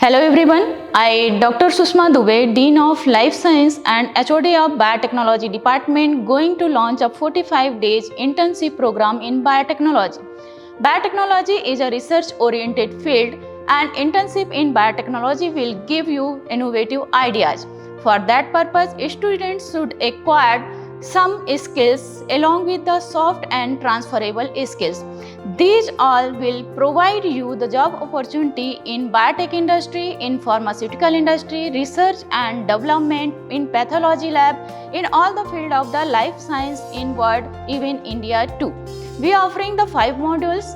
Hello everyone, I Dr. Sushma Dubey, Dean of Life Science and HOD of Biotechnology Department, going to launch a 45 days internship program in biotechnology. Biotechnology is a research-oriented field and internship in biotechnology will give you innovative ideas. For that purpose, students should acquire some skills along with the soft and transferable skills. These all will provide you the job opportunity in biotech industry, in pharmaceutical industry, research and development, in pathology lab, in all the field of the life science in world, even India too. We are offering the 5 modules.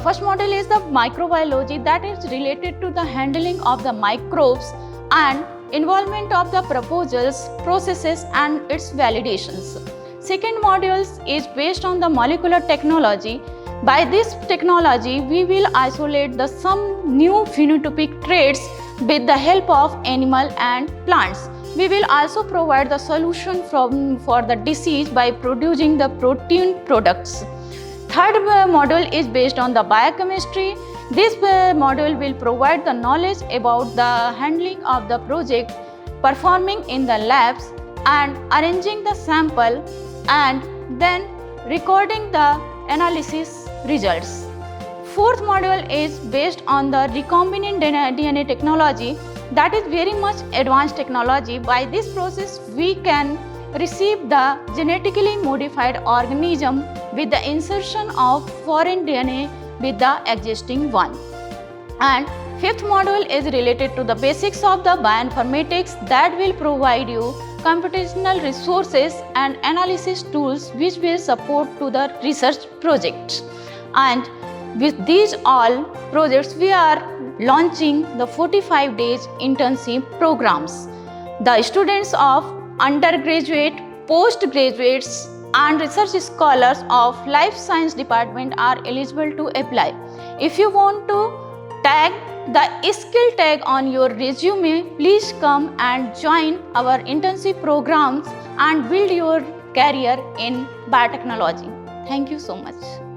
First module is the microbiology, that is related to the handling of the microbes and involvement of the proposals, processes and its validations. Second module is based on the molecular technology. By this technology, we will isolate some new phenotypic traits with the help of animal and plants. We will also provide the solution for the disease by producing the protein products. Third module is based on the biochemistry. This module will provide the knowledge about the handling of the project, performing in the labs and arranging the sample and then recording the analysis results. Fourth module is based on the recombinant DNA technology, that is very much advanced technology. By this process, we can receive the genetically modified organism with the insertion of foreign DNA with the existing one. And fifth module is related to the basics of the bioinformatics, that will provide you computational resources and analysis tools which will support to the research projects. And with these all projects, we are launching the 45 days internship programs. The students of undergraduate, postgraduates and research scholars of life science department are eligible to apply. If you want to tag the skill tag on your resume, please come and join our internship programs and build your career in biotechnology. Thank you so much.